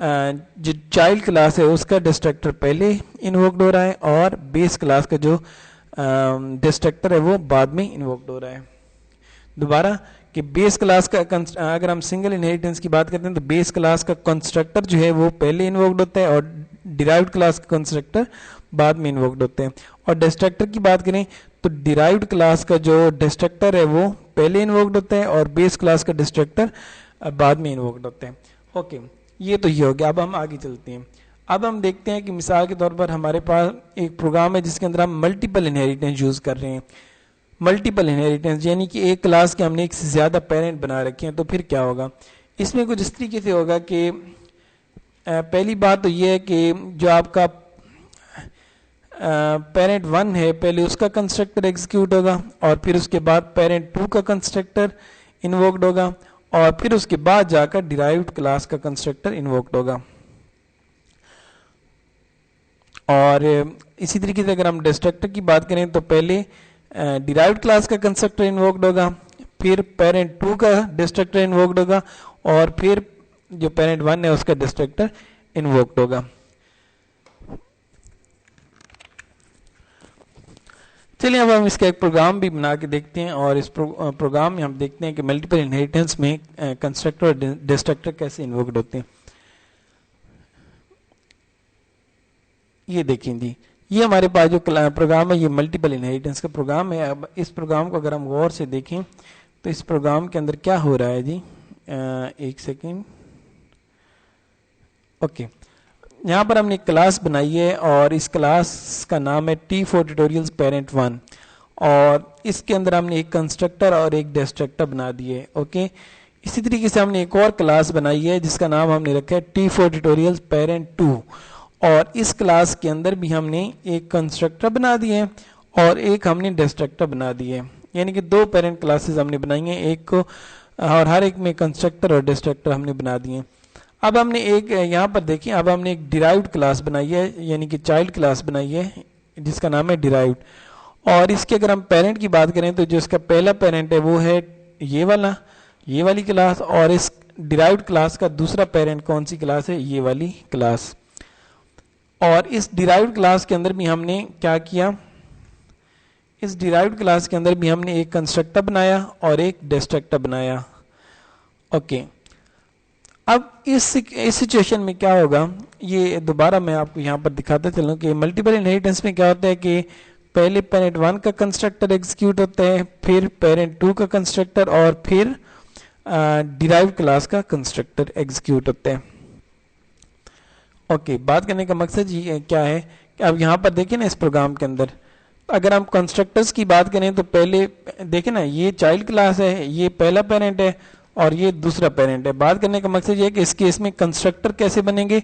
جو child class ہے اس کا ڈسٹرکٹر پہلے انووکڈ ہو رہا ہے اور بیس کلاس کا جو ڈسٹرکٹر ہے وہ بعد میں انووکڈ ہو رہا ہے. دوبارہ کہ بیس کلاس کا اگر ہم سنگل انہیریٹنس کی بات کرتے ہیں تو بیس کلاس کا کنسٹرکٹر جو ہے وہ پہلے انووکڈ ہوتا ہے اور ڈیرائیوڈ کلاس کا کنسٹرکٹر بعد میں انووکڈ ہوتے ہیں. اور ڈسٹرکٹر کی بات کریں تو ڈیرائیوڈ کلاس کا جو ڈسٹرکٹر ہے وہ پہلے انووکڈ ہوتا ہے اور بیس کلاس کا ڈسٹرکٹر بعد میں انووکڈ ہوتے ہیں. اوکے یہ تو یہ ہو گیا. اب ہم آگے چلتے ہیں. اب ہم دیکھتے ہیں کہ مثال کے طور پر ہمارے پاس ایک پروگرام ہے جس کے اندر ہم ملٹیپل انہیریٹنس یوز کر رہے ہیں. ملٹیپل انہیریٹنس یعنی کہ ایک کلاس کے ہم نے ایک سے زیادہ پیرنٹ بنا رکھے ہیں. تو پھر کیا ہوگا؟ اس میں کچھ اس طریقے سے ہوگا کہ پہلی بات تو یہ ہے کہ جو آپ کا پیرنٹ 1 ہے پہلے اس کا کنسٹرکٹر ایگزیکیوٹ ہوگا اور پھر اس کے بعد پیرنٹ 2 کا کنسٹرکٹر انووکڈ ہوگا اور پھر اس کے بعد جا کر ڈیرائیوڈ کلاس کا کنسٹرکٹر انووکڈ ہوگا. اور اسی طریقے سے اگر ہم ڈسٹرکٹر کی بات کریں تو پہلے ڈیرائیوڈ کلاس کا کنسٹرکٹر انووکڈ ہوگا پھر پیرنٹ 2 کا ڈسٹرکٹر انووکڈ ہوگا اور پھر جو پیرنٹ 1 ہے اس کا ڈسٹرکٹر انووکڈ ہوگا. چلیے اب ہم اس کا ایک پروگرام بھی بنا کے دیکھتے ہیں اور اس پروگرام میں ہم دیکھتے ہیں کہ ملٹیپل انہیریٹنس میں کنسٹرکٹر اور ڈسٹرکٹر کیسے انووکڈ ہوتے ہیں. یہ دیکھیں جی یہ ہمارے پاس جو پروگرام ہے یہ ملٹیپل انہیریٹنس کا پروگرام ہے. اب اس پروگرام کو اگر ہم غور سے دیکھیں تو اس پروگرام کے اندر کیا ہو رہا ہے جی ایک سیکنڈ. اوکے یہاں پر ہم نے ایک کلاس بنائی ہے اور اس کلاس کا نام ہے T4 Tutorials Parent 1 اور اس کے اندر ہم نے ایک کنسٹرکٹر اور ایک ڈسٹرکٹر بنا دیے. اوکے اسی طریقے سے ہم نے ایک اور کلاس بنائی ہے جس کا نام ہم نے رکھا ہے T4 Tutorials Parent 2 اور اس کلاس کے اندر بھی ہم نے ایک کنسٹرکٹر بنا دیے اور ایک ہم نے ڈسٹرکٹر بنا دیے. یعنی کہ 2 پیرنٹ کلاسز ہم نے بنائی ہیں ایک کو اور ہر ایک میں کنسٹرکٹر اور ڈسٹرکٹر ہم نے بنا دیے. اب ہم نے ایک یہاں پر دیکھیں اب ہم نے ایک ڈیرائیوڈ کلاس بنائی ہے یعنی کہ چائلڈ کلاس بنائی ہے جس کا نام ہے ڈیرائیوڈ اور اس کے اگر ہم پیرنٹ کی بات کریں تو جو اس کا پہلا پیرنٹ ہے وہ ہے یہ والی کلاس اور اس ڈیرائیوڈ کلاس کا دوسرا پیرنٹ کون سی کلاس ہے یہ والی کلاس. اور اس ڈیرائیوڈ کلاس کے اندر بھی ہم نے کیا کیا اس ڈیرائیوڈ کلاس کے اندر بھی ہم نے ایک کنسٹرکٹر بنایا اور ایک ڈسٹرکٹر بنایا. اوکے اب اس سچویشن میں کیا ہوگا یہ دوبارہ میں آپ کو یہاں پر دکھاتا چلوں کہ ملٹیپل انہیریٹنس میں کیا ہوتا ہے کہ پہلے پیرنٹ 1 کا کنسٹرکٹر ایگزیکیوٹ ہوتا ہے پھر پیرنٹ 2 کا کنسٹرکٹر اور پھر ڈیرائیوڈ کلاس کا کنسٹرکٹر ایگزیکیوٹ ہوتا ہے. اوکے بات کرنے کا مقصد یہ کیا ہے کہ اب یہاں پر دیکھیں نا اس پروگرام کے اندر اگر ہم کنسٹرکٹرز کی بات کریں تو پہلے دیکھیں نا یہ چائلڈ کلاس ہے یہ پہلا پیرنٹ ہے اور یہ دوسرا پیرنٹ ہے. بات کرنے کا مقصد یہ ہے کہ اس کیس میں کنسٹرکٹر کیسے بنیں گے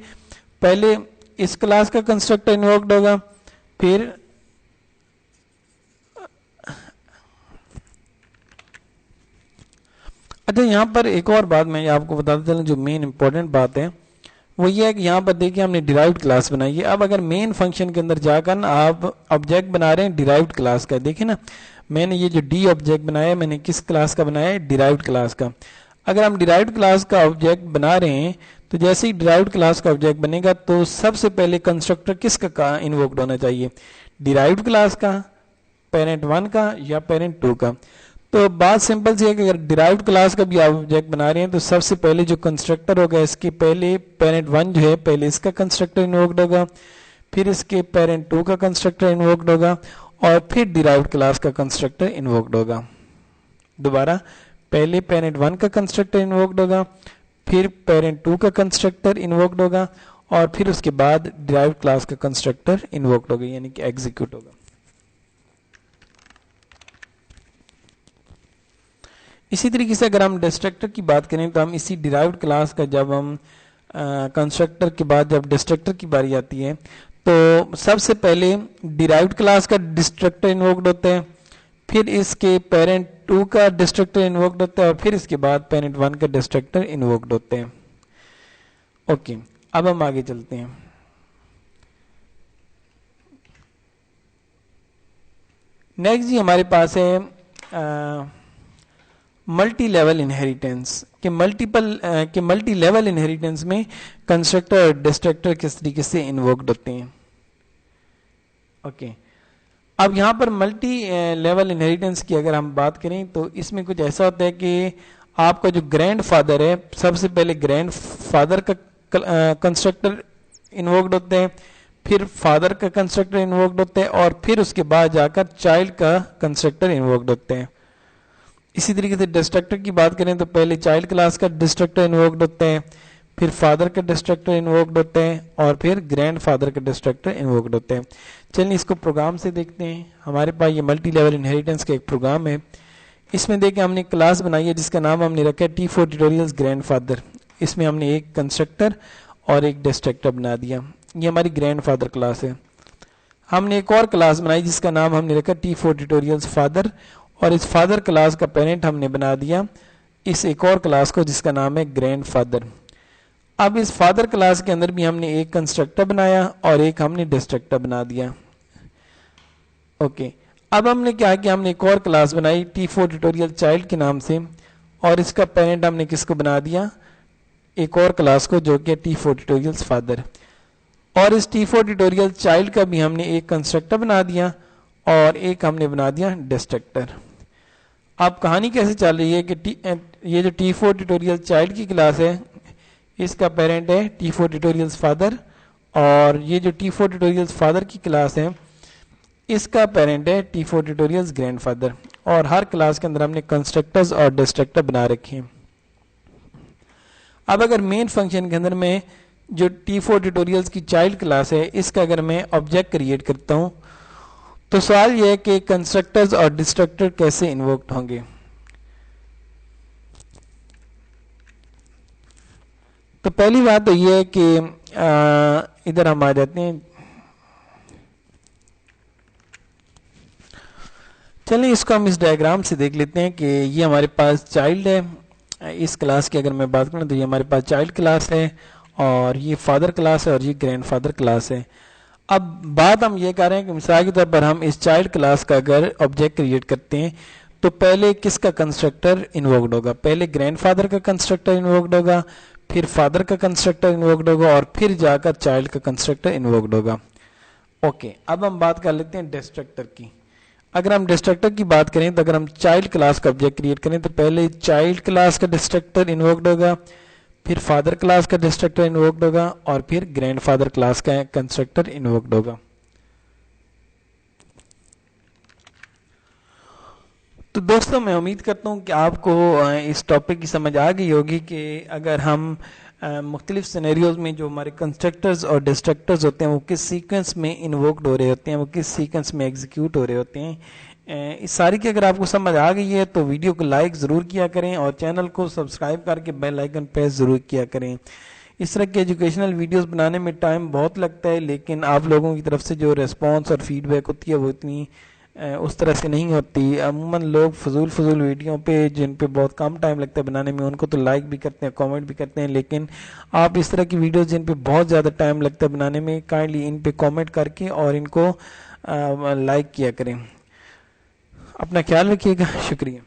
پہلے اس کلاس کا کنسٹرکٹر انووکڈ ہوگا پھر اچھا یہاں پر ایک اور بات میں آپ کو بتاتا چلوں جو مین امپورٹنٹ بات ہے وہ یہ ہے کہ یہاں پر دیکھیں ہم نے ڈیرائیوڈ کلاس بنائی ہے. اب اگر مین فنکشن کے اندر جا کر آپ آبجیکٹ بنا رہے ہیں ڈیرائیوڈ کلاس کا دیکھیں نا میں نے یہ جو ڈی آبجیکٹ بنایا ہے میں نے کس کلاس کا بنایا ہے ڈیرائیوڈ کلاس کا. اگر ہم ڈیرائیوڈ کلاس کا آبجیکٹ بنا رہے ہیں تو جیسے ہی ڈیرائیوڈ کلاس کا آبجیکٹ بنے گا تو سب سے پہلے کنسٹرکٹر کس کا انووکڈ ہونا چاہیے ڈیرائیوڈ کلاس کا پیرنٹ 1 کا یا پیرنٹ 2 کا. تو بات سمپل سی ہے کہ اگر ڈیرائیوڈ کلاس کا بھی آبجیکٹ بنا رہے ہیں تو سب سے پہلے جو کنسٹرکٹر ہوگا اس کے پہلے پیرنٹ 1 جو ہے پہلے اس کا کنسٹرکٹر انووکڈ ہوگا پھر اس کے پیرنٹ 2 کا کنسٹرکٹر انووکڈ ہوگا اور پھر ڈیرائیوڈ کلاس کا کنسٹرکٹر انووکڈ ہوگا. دوبارہ پہلے پیرنٹ 1 کا کنسٹرکٹر انووکڈ ہوگا پھر پیرنٹ 2 کا کنسٹرکٹر انووکڈ ہوگا اور پھر اس کے بعد ڈیرائیوڈ کلاس کا کنسٹرکٹر انووکڈ ہوگا یعنی کہ ایگزیکیوٹ ہوگا. اسی طریقے سے اگر ہم ڈسٹرکٹر کی بات کریں تو ہم اسی ڈیرائیوڈ کلاس کا جب ہم کنسٹرکٹر کے بعد جب ڈسٹرکٹر کی باری آتی ہے تو سب سے پہلے ڈیرائیوڈ کلاس کا ڈسٹرکٹر انووکڈ ہوتا ہے پھر اس کے پیرنٹ 2 کا ڈسٹرکٹر انووکڈ ہوتا ہے اور پھر اس کے بعد پیرنٹ 1 کا ڈسٹرکٹر انووکڈ ہوتے ہیں. اوکے اب ہم آگے چلتے ہیں. نیکسٹ جی ہمارے پاس ہے ملٹی لیول انہیریٹنس. کہ ملٹی لیول انہیریٹنس میں کنسٹرکٹر اور ڈسٹرکٹر کس طریقے سے انووکڈ ہوتے ہیں. اوکے اب یہاں پر ملٹی لیول انہیریٹنس کی اگر ہم بات کریں تو اس میں کچھ ایسا ہوتا ہے کہ آپ کا جو گرینڈ فادر ہے سب سے پہلے گرینڈ فادر کا کنسٹرکٹر انووکڈ ہوتے ہیں, پھر فادر کا کنسٹرکٹر انووکڈ ہوتے ہیں, اور پھر اس کے بعد جا کر چائلڈ کا کنسٹرکٹر انووکڈ ہوتے ہیں. اسی طریقے سے ڈسٹرکٹر کی بات کریں تو پہلے چائلڈ کلاس کا ڈسٹرکٹر انووکڈ ہوتے ہیں, پھر فادر کا ڈسٹرکٹر انووکڈ ہوتے ہیں, اور پھر گرینڈ فادر کا ڈسٹرکٹر انووکڈ ہوتے ہیں. چلیے اس کو پروگرام سے دیکھتے ہیں. ہمارے پاس یہ ملٹی لیول انہیریٹنس کا ایک پروگرام ہے. اس میں دیکھیں ہم نے کلاس بنائی ہے جس کا نام ہم نے رکھا ہے T4 ٹیوٹوریلز گرینڈ فادر. اس میں ہم نے ایک کنسٹرکٹر اور ایک ڈسٹرکٹر بنا دیا. یہ ہماری گرینڈ فادر کلاس ہے. ہم نے ایک اور کلاس بنائی جس کا نام ہم نے رکھا T4 ٹیوٹوریلز فادر, اور اس فادر کلاس کا پیرنٹ ہم نے بنا دیا اس ایک اور کلاس کو جس کا نام ہے گرینڈ فادر. اب اس فادر کلاس کے اندر بھی ہم نے ایک کنسٹرکٹر بنایا اور ایک ہم نے ڈسٹرکٹر بنا دیا. اوکے اب ہم نے کیا کیا, ہم نے ایک اور کلاس بنائی T4 ٹیوٹوریل چائلڈ کے نام سے, اور اس کا پیرنٹ ہم نے کس کو بنا دیا, ایک اور کلاس کو جو کہ T4 ٹیوٹوریلز فادر. اور اس T4 ٹیوٹوریل چائلڈ کا بھی ہم نے ایک کنسٹرکٹر بنا دیا اور ایک ہم نے بنا دیا ڈسٹرکٹر. اب کہانی کیسے چل رہی ہے کہ یہ جو T4 ٹیوٹوریل چائلڈ کی کلاس ہے اس کا پیرنٹ ہے T4 ٹیوٹوریلز فادر, اور یہ جو T4 ٹیوٹوریلز فادر کی کلاس ہے اس کا پیرنٹ ہے T4 ٹیوٹوریلز گرینڈ فادر. اور ہر کلاس کے اندر ہم نے کنسٹرکٹرز اور ڈسٹرکٹر بنا رکھے ہیں. اب اگر مین فنکشن کے اندر میں جو T4 ٹیوٹوریلز کی چائلڈ کلاس ہے اس کا اگر میں آبجیکٹ کریٹ کرتا ہوں تو سوال یہ ہے کہ کنسٹرکٹرز اور ڈسٹرکٹر کیسے انووکڈ ہوں گے. تو پہلی بات تو یہ ہے کہ ادھر ہم آ جاتے ہیں. چلیں اس کو ہم اس ڈائیگرام سے دیکھ لیتے ہیں کہ یہ ہمارے پاس چائلڈ ہے. اس کلاس کی اگر میں بات کروں تو یہ ہمارے پاس چائلڈ کلاس ہے, اور یہ فادر کلاس ہے, اور یہ گرینڈ فادر کلاس ہے. اب بات ہم یہ کر رہے ہیں کہ مثال کے طور پر ہم اس چائلڈ کلاس کا اگر آبجیکٹ کریٹ کرتے ہیں تو پہلے کس کا کنسٹرکٹر انووکڈ ہوگا, پہلے گرینڈ فادر کا کنسٹرکٹر انووکڈ ہوگا, پھر فادر کا کنسٹرکٹر انووکڈ ہوگا, اور پھر جا کر چائلڈ کا کنسٹرکٹر انووکڈ ہوگا. اوکے اب ہم بات کر لیتے ہیں ڈسٹرکٹر کی. اگر ہم ڈسٹرکٹر کی بات کریں تو اگر ہم چائلڈ کلاس کا آبجیکٹ کریٹ کریں تو پہلے چائلڈ کلاس کا ڈسٹرکٹر انووکڈ ہوگا, پھر فادر کلاس کا ڈسٹرکٹر انووکڈ ہوگا, اور پھر گرینڈ فادر کلاس کا کنسٹرکٹر انووکڈ ہوگا. تو دوستوں میں امید کرتا ہوں کہ آپ کو اس ٹاپک کی سمجھ آ گئی ہوگی کہ اگر ہم مختلف سینیریوز میں جو ہمارے کنسٹرکٹرز اور ڈسٹرکٹرز ہوتے ہیں وہ کس سیکوینس میں انووکڈ ہو رہے ہوتے ہیں, وہ کس سیکوینس میں ایگزیکیوٹ ہو رہے ہوتے ہیں. اس ساری کی اگر آپ کو سمجھ آ گئی ہے تو ویڈیو کو لائک ضرور کیا کریں اور چینل کو سبسکرائب کر کے بیل آئیکن پریس ضرور کیا کریں. اس طرح کے ایجوکیشنل ویڈیوز بنانے میں ٹائم بہت لگتا ہے, لیکن آپ لوگوں کی طرف سے جو ریسپانس اور فیڈ بیک ہوتی ہے وہ اتنی اس طرح سے نہیں ہوتی. عموماً لوگ فضول ویڈیو پہ جن پہ بہت کم ٹائم لگتا ہے بنانے میں ان کو تو لائک بھی کرتے ہیں, کامنٹ بھی کرتے ہیں, لیکن آپ اس طرح کی ویڈیوز جن پہ بہت زیادہ ٹائم لگتا ہے بنانے میں کائنڈلی ان پہ کامنٹ کر کے اور ان کو لائک کیا کریں. اپنا خیال رکھیے گا. شکریہ.